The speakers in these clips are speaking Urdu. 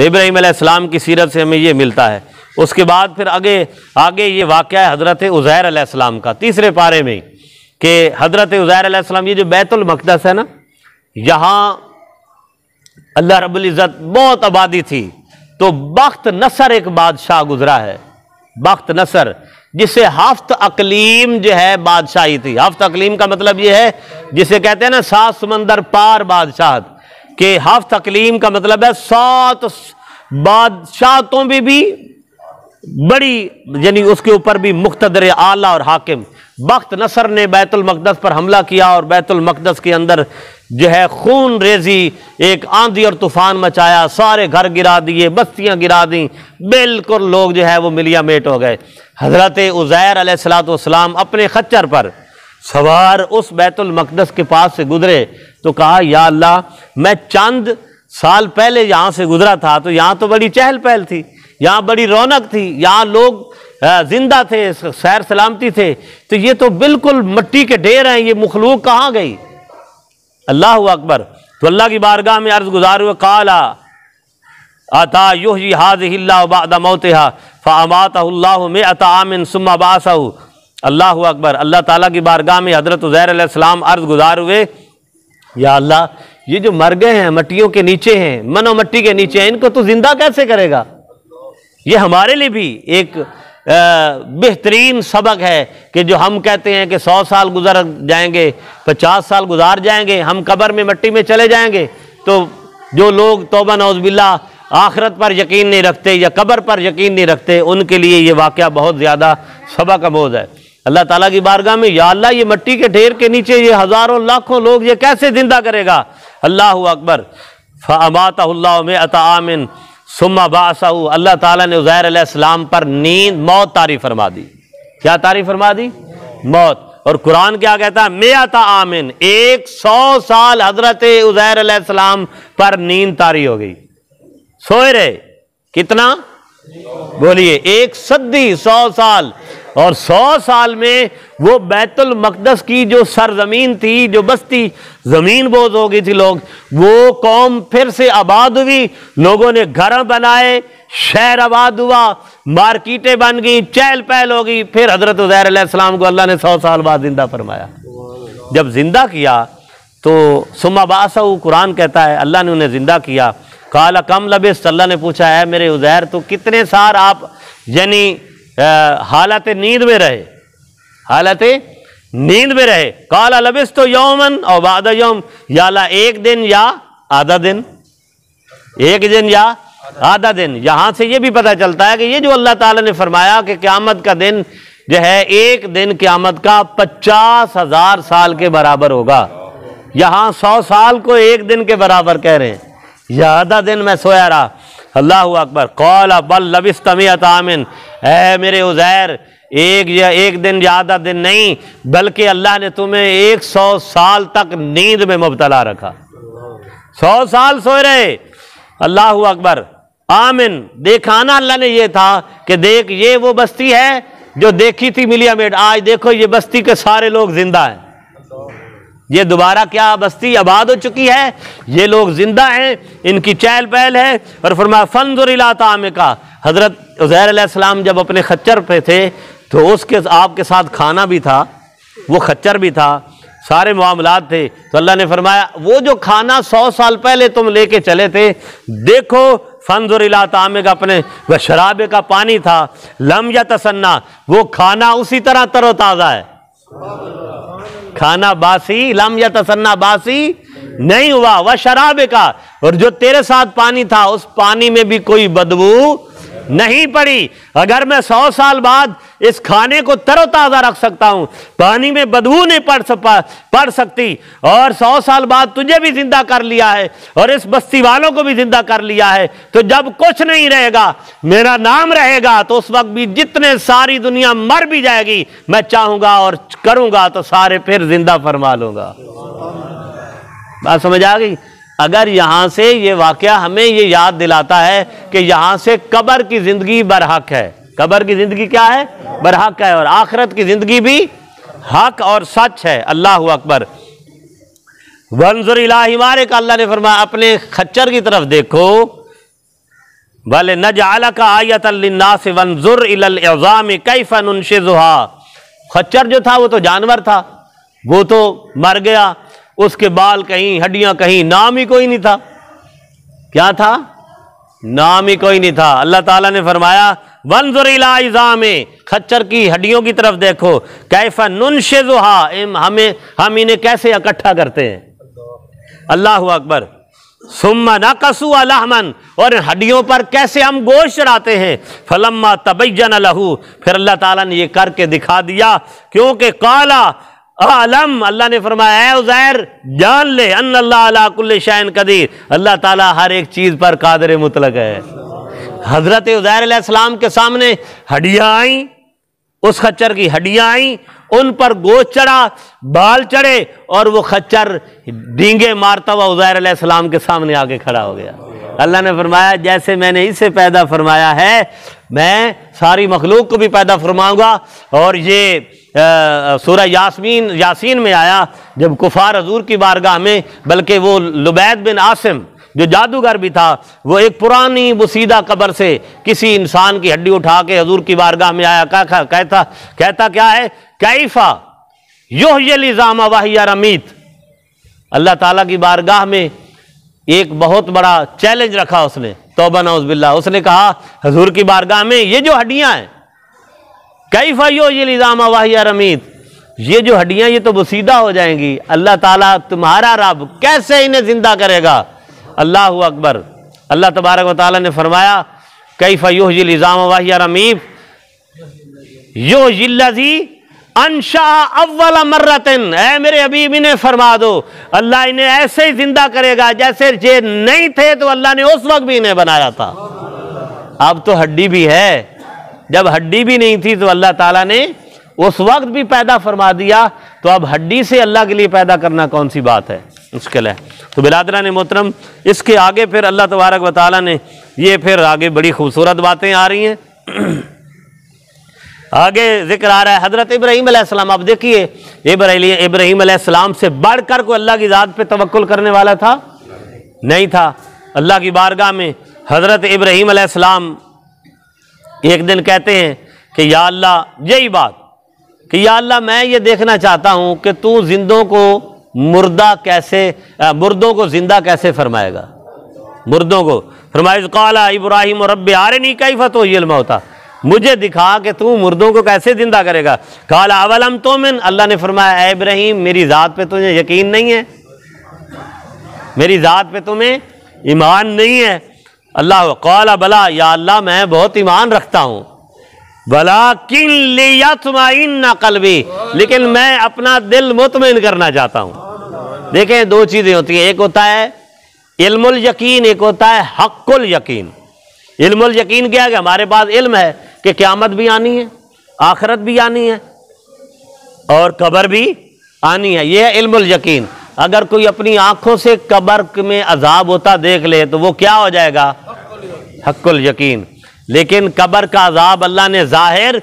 تو ابراہیم علیہ السلام کی سیرت سے ہمیں یہ ملتا ہے۔ اس کے بعد پھر آگے یہ واقعہ ہے حضرت عزیر علیہ السلام کا، تیسرے پارے میں، کہ حضرت عزیر علیہ السلام، یہ جو بیت المقدس ہے نا، یہاں اللہ رب العزت بہت آبادی تھی، تو بخت نصر ایک بادشاہ گزرا ہے، بخت نصر، جسے ہفت اقلیم جو ہے بادشاہی تھی۔ ہفت اقلیم کا مطلب یہ ہے جسے کہتے ہیں نا 7 سمندر پار بادشاہت، کہ ہفت اقلیم کا مطلب ہے 7 بادشاہتوں میں بھی بڑی، یعنی اس کے اوپر بھی مقتدر اعلیٰ اور حاکم۔ بخت نصر نے بیت المقدس پر حملہ کیا اور بیت المقدس کے اندر جو ہے خون ریزی، ایک آندھی اور طوفان مچایا، سارے گھر گرا دیے، بستیاں گرا دیں، بالکل لوگ جو ہے وہ ملیا میٹ ہو گئے۔ حضرت عزیر علیہ السلام اپنے خچر پر سوار اس بیت المقدس کے پاس سے گزرے تو کہا یا اللہ، میں چند سال پہلے یہاں سے گزرا تھا تو یہاں تو بڑی چہل پہل تھی، یہاں بڑی رونق تھی، یہاں لوگ زندہ تھے، سیر سلامتی تھے، تو یہ تو بالکل مٹی کے ڈھیر ہیں، یہ مخلوق کہاں گئی؟ اللہ اکبر۔ تو اللہ کی بارگاہ میں عرض گزار ہوئے، قال اتا یحیی ہذہ اللہ بعد موتہا فاماتہ اللہ 100 عام ثم بعثہ۔ اللہ اکبر۔ اللہ تعالیٰ کی بارگاہ میں حضرت عزیر علیہ السلام عرض گزار ہوئے، یا اللہ، یہ جو مر گئے ہیں، مٹیوں کے نیچے ہیں، منو مٹی کے نیچے ہیں، ان کو تو زندہ کیسے کرے گا؟ یہ ہمارے لیے بھی ایک بہترین سبق ہے کہ جو ہم کہتے ہیں کہ 100 سال گزر جائیں گے، 50 سال گزار جائیں گے، ہم قبر میں مٹی میں چلے جائیں گے، تو جو لوگ توبہ نعوذ باللہ آخرت پر یقین نہیں رکھتے یا قبر پر یقین نہیں رکھتے، ان کے لیے یہ واقعہ بہت زیادہ سبق آموز ہے۔ اللہ تعالیٰ کی بارگاہ میں، یا اللہ، یہ مٹی کے ڈھیر کے نیچے یہ ہزاروں لاکھوں لوگ یہ کیسے زندہ کرے گا؟ اللہ اکبر۔ فاماتہ اللہ 100 عام ثم بعثہ۔ اللہ تعالیٰ نے عزیر علیہ السلام پر موت طاری فرما دی۔ کیا طاری فرما دی؟ موت۔ اور قرآن کیا کہتا ہے؟ 100 عام، 100 سال حضرت عزیر علیہ السلام پر نیند طاری ہو گئی، سوئے رہے۔ کتنا؟ بولیے، 1 صدی، 100 سال۔ اور 100 سال میں وہ بیت المقدس کی جو سرزمین تھی، جو بستی زمین بوز ہو گئی تھی، لوگ، وہ قوم پھر سے آباد ہوئی، لوگوں نے گھر بنائے، شہر آباد ہوا، مارکیٹیں بن گئی، چہل پہل ہو گئی۔ پھر حضرت عزیر علیہ السلام کو اللہ نے 100 سال بعد زندہ فرمایا۔ جب زندہ کیا تو ثم بعثہ، قرآن کہتا ہے اللہ نے انہیں زندہ کیا۔ قال کم لبثت، اللہ نے پوچھا ہے میرے عزیر تو کتنے سال آپ یعنی حالت نیند میں رہے، حالت نیند میں رہے؟ قال لبثت یوما او بعد یوم، یا اللہ 1 دن یا آدھا دن، 1 دن یا آدھا دن۔ یہاں سے یہ بھی پتہ چلتا ہے کہ یہ جو اللہ تعالیٰ نے فرمایا کہ قیامت کا دن جو ہے 1 دن قیامت کا 50,000 سال کے برابر ہوگا، یہاں 100 سال کو 1 دن کے برابر کہہ رہے ہیں، یا آدھا دن میں سویا رہا۔ اللہ اکبر۔ قال بل لبثت 100 عام، اے میرے عزیر، 1 دن یا آدھا دن نہیں، بلکہ اللہ نے تمہیں 100 سال تک نیند میں مبتلا رکھا، 100 سال سوئے رہے۔ اللہ اکبر۔ آمن، دیکھانا اللہ نے یہ تھا کہ دیکھ، یہ وہ بستی ہے جو دیکھی تھی ملیا میٹ، آج دیکھو یہ بستی کے سارے لوگ زندہ ہیں، یہ دوبارہ کیا بستی آباد ہو چکی ہے، یہ لوگ زندہ ہیں، ان کی چہل پہل ہے۔ اور فرمایا فانظر الی طعامک، حضرت عزیر علیہ السلام جب اپنے خچر پہ تھے تو آپ کے ساتھ کھانا بھی تھا، وہ خچر بھی تھا، سارے معاملات تھے۔ تو اللہ نے فرمایا وہ جو کھانا 100 سال پہلے تم لے کے چلے تھے، دیکھو فانظر الی طعامک، اپنے و شراب کا پانی تھا، لم یتسنہ، وہ کھانا اسی طرح تر و تازہ ہے، کھانا باسی، لم یتسنہ، باسی نہیں ہوا، وہ شراب کا، اور جو تیرے ساتھ پانی تھا اس پانی میں بھی کوئی بدبو نہیں پڑی۔ اگر میں 100 سال بعد اس کھانے کو تر و تازہ رکھ سکتا ہوں، پانی میں بدبو نہیں پڑ سکتی، اور 100 سال بعد تجھے بھی زندہ کر لیا ہے اور اس بستی والوں کو بھی زندہ کر لیا ہے، تو جب کچھ نہیں رہے گا، میرا نام رہے گا، تو اس وقت بھی جتنے ساری دنیا مر بھی جائے گی، میں چاہوں گا اور کروں گا تو سارے پھر زندہ فرما لوں گا۔ بات سمجھ آ گئی؟ اگر یہاں سے یہ واقعہ ہمیں یہ یاد دلاتا ہے کہ یہاں سے قبر کی زندگی برحق ہے، قبر کی زندگی کیا ہے؟ برحق ہے، اور آخرت کی زندگی بھی حق اور سچ ہے۔ اللہ اکبر۔ وانظر الی حمارک، اللہ نے فرمایا اپنے خچر کی طرف دیکھو، وَلِنَجْعَلَكَ آیَةً لِلنَّاسِ وَانظُرْ إِلَى الْعِظَامِ كَيْفَ نُنشِزُهَا۔ خچر جو تھا وہ تو جانور تھا، وہ تو مر گیا، اس کے بال کہیں، ہڈیاں کہیں، نام ہی کوئی نہیں تھا۔ کیا تھا؟ نام ہی کوئی نہیں تھا۔ اللہ تعالیٰ نے فرمایا وَانظُرْ إِلَى الْعِظَامِ، خچر کی ہڈیوں کی طرف دیکھو، كَيْفَ نُنشِزُهَا، ہم انہیں کیسے اکٹھا کرتے ہیں۔ اللہ اکبر۔ ثُمَّ نَقَصُوا لَحْمًا، اور ہڈیوں پر کیسے ہم گوشت چڑھاتے ہیں۔ فَلَمَّا تَبَيَّنَ لَهُ، پھر اللہ تعالیٰ نے یہ کر کے دکھا دیا، کیونکہ قَالَ اعلم، اللہ نے فرمایا اے عزیر جان لے، ان اللہ علی کل شیء قدیر، اللہ تعالیٰ ہر ایک چیز پر قادر مطلق ہے۔ حضرت عزیر علیہ السلام کے سامنے ہڈیاں آئیں، اس خچر کی ہڈیاں آئیں، ان پر گوشت چڑھا، بال چڑھے، اور وہ خچر ڈینگے مارتا ہوا عزیر علیہ السلام کے سامنے آ کے کھڑا ہو گیا۔ اللہ نے فرمایا جیسے میں نے اسے پیدا فرمایا ہے، میں ساری مخلوق کو بھی پیدا فرماؤں گا۔ اور یہ سورہ یاسین میں آیا، جب کفار حضور کی بارگاہ میں، بلکہ وہ لبید بن عاصم جو جادوگر بھی تھا، وہ ایک پرانی بسیدہ قبر سے کسی انسان کی ہڈی اٹھا کے حضور کی بارگاہ میں آیا، کہتا کیا ہے، کیفا یحیی العظام وہی رمیت۔ اللہ تعالیٰ کی بارگاہ میں ایک بہت بڑا چیلنج رکھا اس نے، توبہ نعوذ باللہ۔ اس نے کہا حضور کی بارگاہ میں یہ جو ہڈیاں ہیں، کیفا یحیی العظام وہی رمیت، یہ جو ہڈیاں یہ تو بسیدہ ہو جائیں گی، اللہ تعالیٰ تمہارا رب کیسے انہیں زندہ کرے گا۔ اللہ اکبر۔ اللہ تبارک و تعالیٰ نے فرمایا کیف یحیی العظام وہی رمیت یحیی الذی انشأ اول مرۃ، اے میرے حبیب انہیں فرما دو اللہ انہیں ایسے ہی زندہ کرے گا جیسے یہ نہیں تھے تو اللہ نے اس وقت بھی انہیں بنایا تھا۔ اب تو ہڈی بھی ہے، جب ہڈی بھی نہیں تھی تو اللہ تعالیٰ نے اس وقت بھی پیدا فرما دیا، تو اب ہڈی سے اللہ کے لیے پیدا کرنا کون سی بات ہے، مشکل ہے۔ تو برادران محترم، اس کے آگے پھر اللہ تبارک و تعالیٰ نے یہ پھر آگے بڑی خوبصورت باتیں آ رہی ہیں۔ آگے ذکر آ رہا ہے حضرت ابراہیم علیہ السلام۔ آپ دیکھیے ابراہیم علیہ السلام سے بڑھ کر کوئی اللہ کی ذات پہ توکل کرنے والا تھا؟ نہیں تھا۔ اللہ کی بارگاہ میں حضرت ابراہیم علیہ السلام ایک دن کہتے ہیں کہ یا اللہ، یہی بات کہ یا اللہ میں یہ دیکھنا چاہتا ہوں کہ تو زندوں کو مردوں کو زندہ کیسے فرمائے گا، مردوں کو۔ فرمایا قال ابراہیم رب ارنی کیف تحیی الموتى، مجھے دکھا کہ تو مردوں کو کیسے زندہ کرے گا۔ قال اولم تؤمن، اللہ نے فرمایا اے ابراہیم میری ذات پہ تجھے یقین نہیں ہے، میری ذات پہ تمہیں ایمان نہیں ہے۔ اللہ قال بلا، یا اللہ میں بہت ایمان رکھتا ہوں، ولیکن لیطمئن قلبی، لیکن میں اپنا دل مطمئن کرنا چاہتا ہوں۔ دیکھیں دو چیزیں ہوتی ہیں، ایک ہوتا ہے علم الیقین، ایک ہوتا ہے حق الیقین۔ علم الیقین کیا ہے کہ ہمارے پاس علم ہے کہ قیامت بھی آنی ہے، آخرت بھی آنی ہے، اور قبر بھی آنی ہے، یہ ہے علم الیقین۔ اگر کوئی اپنی آنکھوں سے قبر میں عذاب ہوتا دیکھ لے تو وہ کیا ہو جائے گا؟ حق الیقین۔ لیکن قبر کا عذاب اللہ نے ظاہر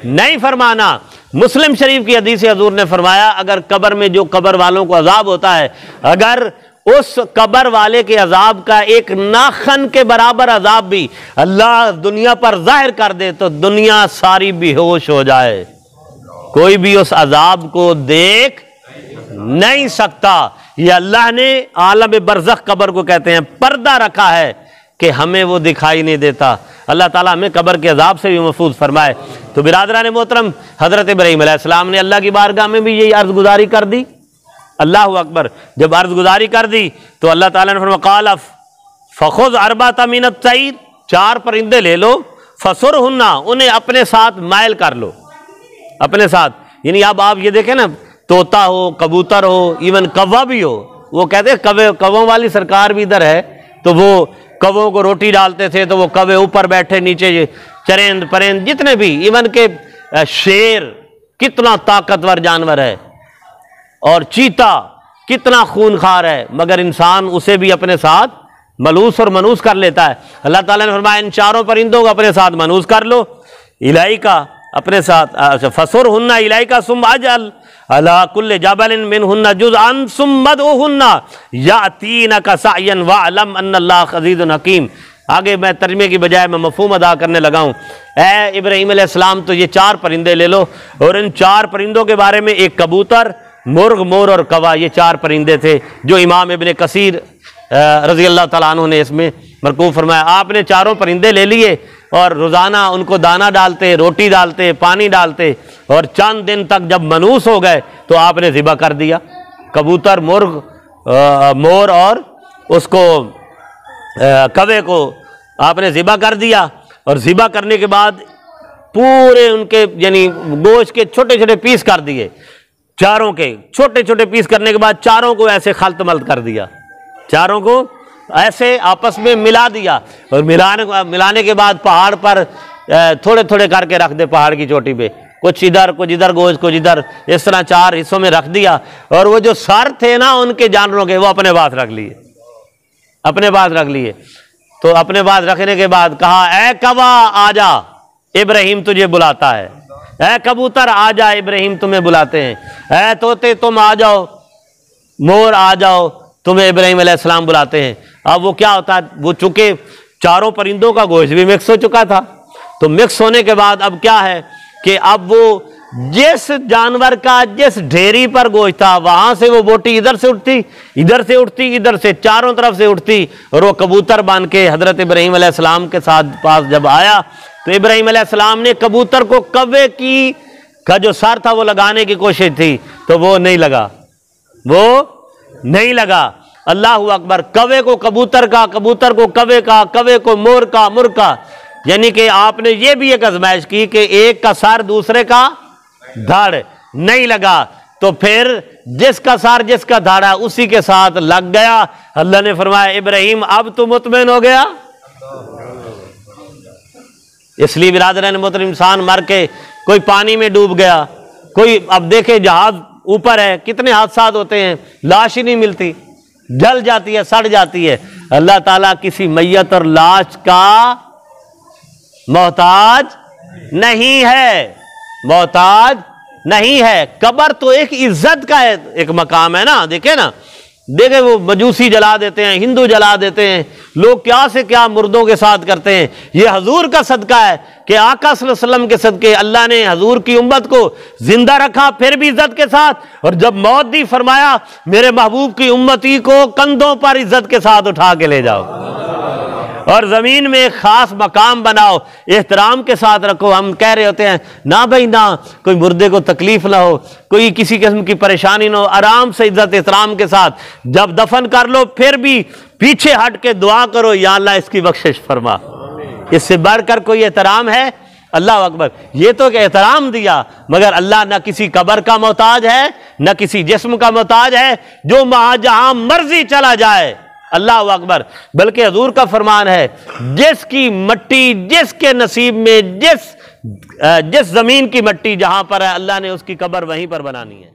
نہیں فرمانا۔ مسلم شریف کی حدیث حضور نے فرمایا اگر قبر میں جو قبر والوں کو عذاب ہوتا ہے، اگر اس قبر والے کے عذاب کا ایک ناخن کے برابر عذاب بھی اللہ دنیا پر ظاہر کر دے تو دنیا ساری بے ہوش ہو جائے، کوئی بھی اس عذاب کو دیکھ نہیں سکتا۔ یہ اللہ نے عالم برزخ قبر کو کہتے ہیں پردہ رکھا ہے کہ ہمیں وہ دکھائی نہیں دیتا۔ اللہ تعالیٰ ہمیں قبر کے عذاب سے بھی محفوظ فرمائے۔ تو برادران محترم، حضرت ابراہیم علیہ السلام نے اللہ کی بارگاہ میں بھی یہی عرض گزاری کر دی۔ اللہ اکبر۔ جب عرض گزاری کر دی تو اللہ تعالیٰ نے فرمایا قال فخذ اربعۃ من الطیر، 4 پرندے لے لو، فسرہن، انہیں اپنے ساتھ مائل کر لو، اپنے ساتھ۔ یعنی اب آپ یہ دیکھیں نا، طوطا ہو، کبوتر ہو، ایون کوا بھی ہو، وہ کہتے ہیں کووں والی سرکار بھی ادھر ہے، تو وہ کووں کو روٹی ڈالتے تھے تو وہ کوے اوپر بیٹھے، نیچے چرند پرند جتنے بھی، ایون کہ شیر کتنا طاقتور جانور ہے، اور چیتا کتنا خونخوار ہے، مگر انسان اسے بھی اپنے ساتھ ملوث اور منوس کر لیتا ہے۔ اللہ تعالیٰ نے فرمایا ان 4 پرندوں کو اپنے ساتھ منوس کر لو، الائکا اپنے ساتھ، فسرہن الائکا ثم اجعل علی کل جبل منہن جزءا ثم ادعوہن یاتینک سعیا واعلم ان اللہ عزیز حکیم۔ آگے میں ترجمے کی بجائے میں مفہوم ادا کرنے لگا ہوں۔ اے ابراہیم علیہ السلام تو یہ 4 پرندے لے لو، اور ان 4 پرندوں کے بارے میں ایک کبوتر، مرغ، مور اور کوا، یہ 4 پرندے تھے جو امام ابن کثیر رضی اللہ تعالیٰ عنہ نے اس میں مرکوب فرمایا۔ آپ نے 4 پرندے لے لیے اور روزانہ ان کو دانہ ڈالتے، روٹی ڈالتے، پانی ڈالتے، اور چند دن تک جب منوس ہو گئے تو آپ نے ذبح کر دیا۔ کبوتر، مرغ، مور اور اس کو کوے کو آپ نے ذبح کر دیا، اور ذبح کرنے کے بعد پورے ان کے یعنی گوشت کے چھوٹے چھوٹے پیس کر دیے، 4 کے چھوٹے چھوٹے پیس کرنے کے بعد 4 کو ایسے خلط ملط کر دیا، 4 کو ایسے آپس میں ملا دیا، اور ملانے کے بعد پہاڑ پر تھوڑے تھوڑے کر کے رکھ دے، پہاڑ کی چوٹی پہ کچھ ادھر گوشت کچھ ادھر، اس طرح 4 حصوں میں رکھ دیا، اور وہ جو سر تھے نا ان کے جانوروں کے وہ اپنے پاس رکھ لیے، اپنے پاس رکھ لیے۔ تو اپنے پاس رکھنے کے بعد کہا اے کوا آ جا، ابراہیم تجھے بلاتا ہے، اے کبوتر آ جا، ابراہیم تمہیں بلاتے ہیں، اے طوطے تم آ جاؤ، مور آ جاؤ، تمہیں ابراہیم علیہ السلام بلاتے ہیں۔ اب وہ کیا ہوتا ہے، وہ چونکہ 4 پرندوں کا گوشت بھی مکس ہو چکا تھا، تو مکس ہونے کے بعد اب کیا ہے کہ اب وہ جس جانور کا جس ڈھیری پر گوشت تھا وہاں سے وہ بوٹی ادھر سے اٹھتی، ادھر سے اٹھتی، ادھر سے، چاروں طرف سے اٹھتی، اور وہ کبوتر بن کے حضرت ابراہیم علیہ السلام کے ساتھ پاس جب آیا تو ابراہیم علیہ السلام نے کبوتر کو کوے کا جو سر تھا وہ لگانے کی کوشش تھی تو وہ نہیں لگا، وہ نہیں لگا۔ اللہ اکبر، کوے کو کبوتر کا، کبوتر کو کوے کا، کوے کو مور کا، مرغ کا، یعنی کہ آپ نے یہ بھی ایک آزمائش کی کہ ایک کا سر دوسرے کا دھڑ، نہیں لگا، تو پھر جس کا سر جس کا دھاڑا اسی کے ساتھ لگ گیا۔ اللہ نے فرمایا ابراہیم اب تو مطمئن ہو گیا۔ اس لیے برادران محترم، انسان مر کے کوئی پانی میں ڈوب گیا، کوئی اب دیکھیں جہاز اوپر ہے، کتنے حادثات ہوتے ہیں، لاش ہی نہیں ملتی، جل جاتی ہے، سڑ جاتی ہے۔ اللہ تعالیٰ کسی میت اور لاش کا محتاج نہیں ہے، محتاج نہیں ہے۔ قبر تو ایک عزت کا ایک مقام ہے نا، دیکھیں نا، دیکھیں وہ مجوسی جلا دیتے ہیں، ہندو جلا دیتے ہیں، لوگ کیا سے کیا مردوں کے ساتھ کرتے ہیں۔ یہ حضور کا صدقہ ہے کہ آقا صلی اللہ علیہ وسلم کے صدقے اللہ نے حضور کی امت کو زندہ رکھا، پھر بھی عزت کے ساتھ، اور جب موت دی فرمایا میرے محبوب کی امتی کو کندھوں پر عزت کے ساتھ اٹھا کے لے جاؤ، اور زمین میں ایک خاص مقام بناؤ، احترام کے ساتھ رکھو۔ ہم کہہ رہے ہوتے ہیں نہ بھائی نہ، کوئی مردے کو تکلیف نہ ہو، کوئی کسی قسم کی پریشانی نہ ہو، آرام سے عزت احترام کے ساتھ جب دفن کر لو پھر بھی پیچھے ہٹ کے دعا کرو یا اللہ اس کی بخشش فرما۔ اس سے بڑھ کر کوئی احترام ہے؟ اللہ اکبر، یہ تو کہ احترام دیا، مگر اللہ نہ کسی قبر کا محتاج ہے نہ کسی جسم کا محتاج ہے، جو جہاں مرضی چلا جائے، اللہ اکبر۔ بلکہ حضور کا فرمان ہے جس کی مٹی جس کے نصیب میں جس زمین کی مٹی جہاں پر ہے اللہ نے اس کی قبر وہیں پر بنانی ہے۔